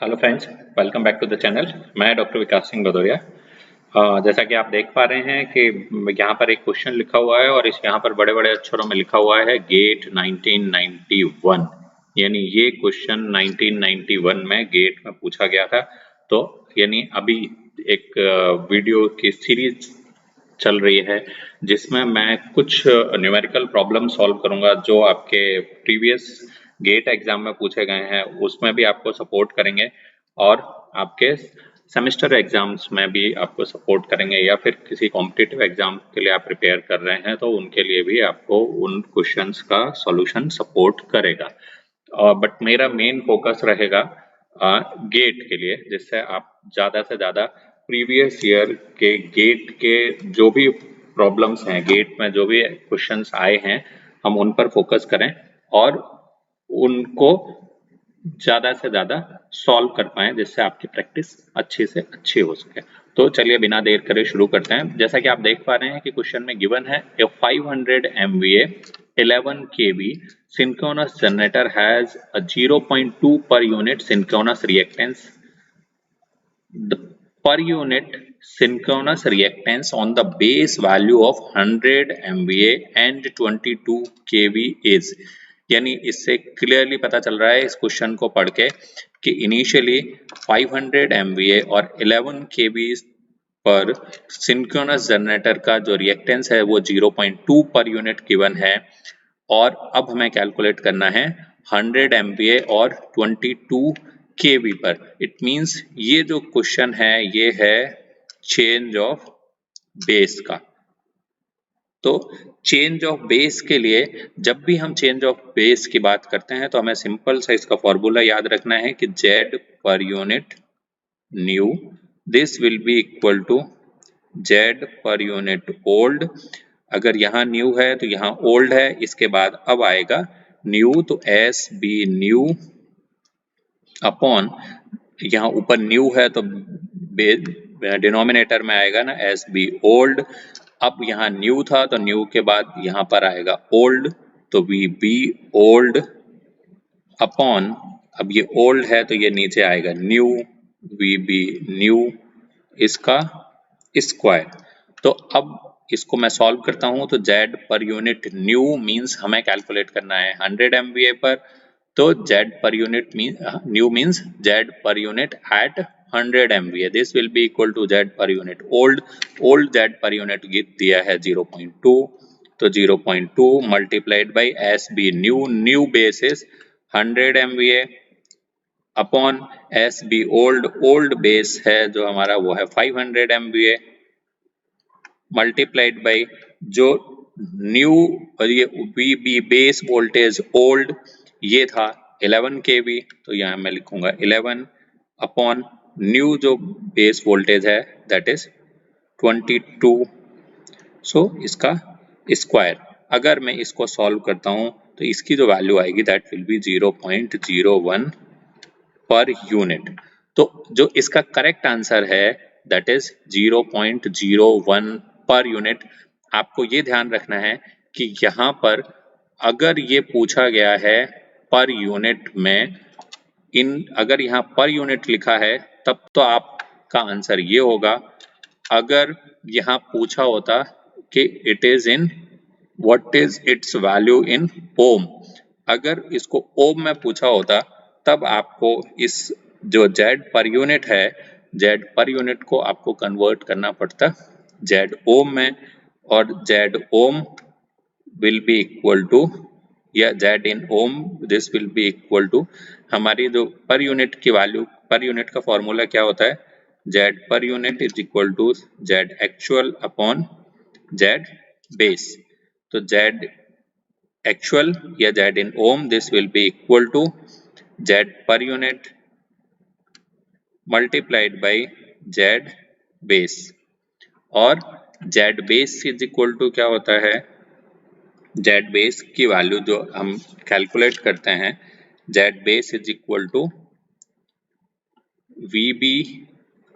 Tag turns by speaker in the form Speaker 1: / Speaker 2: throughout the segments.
Speaker 1: Hello friends, welcome back to the channel. मैं doctor Vikas Singh Bhadauria. जैसा कि आप देख पा रहे हैं कि यहाँ पर एक क्वेश्चन लिखा हुआ है और इस यहाँ पर बड़े बड़े अक्षरों में लिखा हुआ है गेट 1991। यानी ये क्वेश्चन 1991 में गेट में पूछा गया था। तो यानी अभी एक वीडियो की सीरीज चल रही है जिसमें मैं कुछ न्यूमेरिकल प्रॉब्लम सॉल्व करूंगा जो आपके प्रीवियस गेट एग्जाम में पूछे गए हैं, उसमें भी आपको सपोर्ट करेंगे और आपके सेमेस्टर एग्जाम्स में भी आपको सपोर्ट करेंगे, या फिर किसी कॉम्पिटिटिव एग्जाम के लिए आप प्रिपेयर कर रहे हैं तो उनके लिए भी आपको उन क्वेश्चंस का सॉल्यूशन सपोर्ट करेगा। बट मेरा मेन फोकस रहेगा गेट के लिए, जिससे आप ज़्यादा से ज़्यादा प्रीवियस ईयर के गेट के जो भी प्रॉब्लम्स हैं, गेट में जो भी क्वेश्चंस आए हैं, हम उन पर फोकस करें और उनको ज़्यादा से ज़्यादा सॉल्व कर पाएं, जिससे आपकी प्रैक्टिस अच्छी से अच्छी हो सके। तो चलिए बिना देर करे शुरू करते हैं। जैसा कि आप देख पा रहे हैं कि क्वेश्चन में गिवन है ए 500 MVA 11 kV synchronous generator has a 0.2 per unit synchronous reactance. The per unit synchronous reactance on the base value of 100 MVA and 22 kV is। यानी इससे क्लियरली पता चल रहा है इस क्वेश्चन को पढ़ के कि इनिशियली 500 MVA और 11 kV पर सिंक्रोनस जनरेटर का जो रिएक्टेंस है वो 0.2 पर यूनिट गिवन है, और अब हमें कैलकुलेट करना है 100 MVA और 22 kV पर। इट मींस ये जो क्वेश्चन है ये है चेंज ऑफ बेस का। तो चेंज ऑफ बेस के लिए जब भी हम चेंज ऑफ बेस की बात करते हैं तो हमें सिंपल सा इसका फॉर्मूला याद रखना है कि Z per unit new this will be equal to Z per unit old. अगर यहाँ न्यू है तो यहाँ ओल्ड है, इसके बाद अब आएगा न्यू, तो एस बी न्यू अपॉन, यहाँ ऊपर न्यू है तो डिनोमिनेटर में आएगा ना एस बी ओल्ड। अब यहाँ न्यू था तो न्यू के बाद यहाँ पर आएगा ओल्ड, तो वी बी ओल्ड अपॉन, अब ये ओल्ड है तो ये नीचे आएगा न्यू, वी बी न्यू, इसका स्क्वायर। तो अब इसको मैं सॉल्व करता हूं तो Z per unit new means हमें कैलकुलेट करना है 100 MVA पर, तो Z per unit new means Z per unit at 100 MVA। This will be equal to Z per unit old. Old Z per unit दिया है 0.2, तो 0.2 multiplied by S B new, new base is 100 MVA upon S B old, old base है जो हमारा वो है 500 MVA multiplied by जो new, और ये V B base voltage old ये था 11 kV, तो यहाँ मैं लिखूंगा 11 अपॉन न्यू जो बेस वोल्टेज है दैट इज 22, सो इसका स्क्वायर। अगर मैं इसको सॉल्व करता हूँ तो इसकी जो वैल्यू आएगी that will B 0.01 per unit. तो जो इसका करेक्ट आंसर है दैट इज 0.01 पर यूनिट। आपको ये ध्यान रखना है कि यहाँ पर अगर ये पूछा गया है पर यूनिट में, अगर यहाँ पर यूनिट लिखा है तब तो आपका आंसर ये होगा। अगर यहाँ पूछा होता कि it is in what is its value in ohm, अगर इसको ओम में पूछा होता तब आपको इस जो Z पर यूनिट है, Z पर यूनिट को आपको कन्वर्ट करना पड़ता Z ओम में, और Z ohm will be equal to, या Z in ohm this will be equal to, हमारी जो पर यूनिट की वैल्यू, पर यूनिट का फॉर्मूला क्या होता है, Z per unit is equal to Z actual upon Z base. तो Z actual या Z in ohm this will be equal to Z per unit multiplied by Z base, और Z base is equal to क्या होता है, Z base की value जो हम calculate करते हैं Z base is equal to VB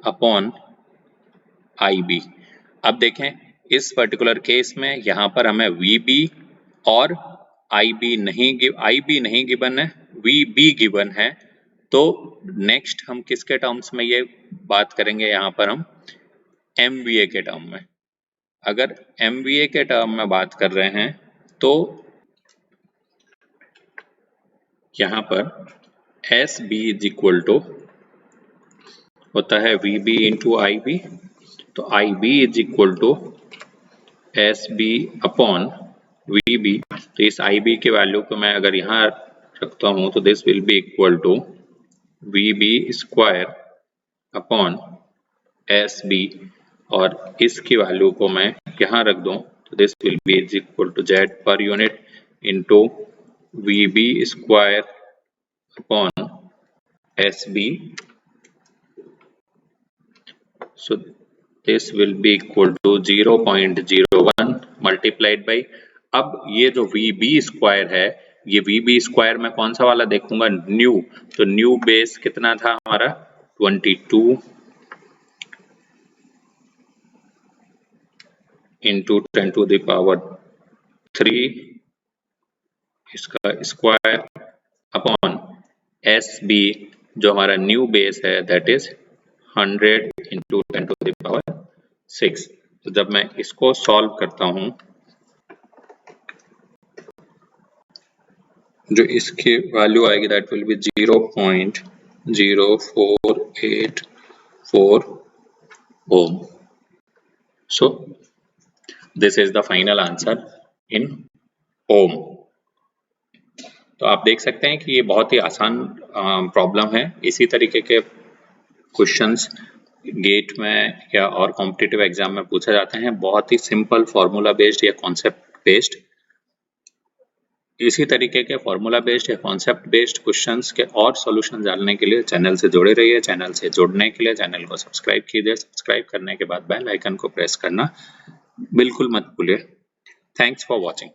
Speaker 1: upon IB। अब देखें इस पर्टिकुलर केस में यहाँ पर हमें VB और IB नहीं गिवन है, VB गिवन है, तो नेक्स्ट हम किसके टर्म्स में ये बात करेंगे, यहाँ पर हम MVA के टर्म में। अगर MVA के टर्म में बात कर रहे हैं तो यहाँ पर SB इज इक्वल टू होता है VB इंटू IB, तो IB is equal to SB upon VB। तो इस IB के वैल्यू को मैं अगर यहाँ रखता हूँ तो this will be equal to VB square upon SB, और इसकी वैल्यू को मैं यहाँ रख दूँ तो this will be is equal to Z per unit into VB square upon SB। So this will be equal to 0.01 multiplied by, अब ये जो VB स्क्वायर है, ये VB स्क्वायर में कौन सा वाला देखूंगा, न्यू। तो न्यू बेस कितना था हमारा 22 इंटू 10 टू द पावर 3 इसका स्क्वायर अपॉन SB जो हमारा न्यू बेस है that is 100 into 10 to the power 6। तो जब मैं इसको सॉल्व करता हूं, जो इसकी वैल्यू आएगी that will be 0.0484 ohm. So this is the final answer in ohm. तो आप देख सकते हैं कि ये बहुत ही आसान प्रॉब्लम है। इसी तरीके के क्वेश्चंस गेट में या और कॉम्पिटिटिव एग्जाम में पूछा जाते हैं, बहुत ही सिंपल फॉर्मूला बेस्ड या कॉन्सेप्ट बेस्ड। इसी तरीके के फॉर्मूला बेस्ड या कॉन्सेप्ट बेस्ड क्वेश्चंस के और सॉल्यूशन जानने के लिए चैनल से जुड़े रहिए। चैनल से जुड़ने के लिए चैनल को सब्सक्राइब कीजिए। सब्सक्राइब करने के बाद बेल आइकन को प्रेस करना बिल्कुल मत भूलिए। Thanks for watching.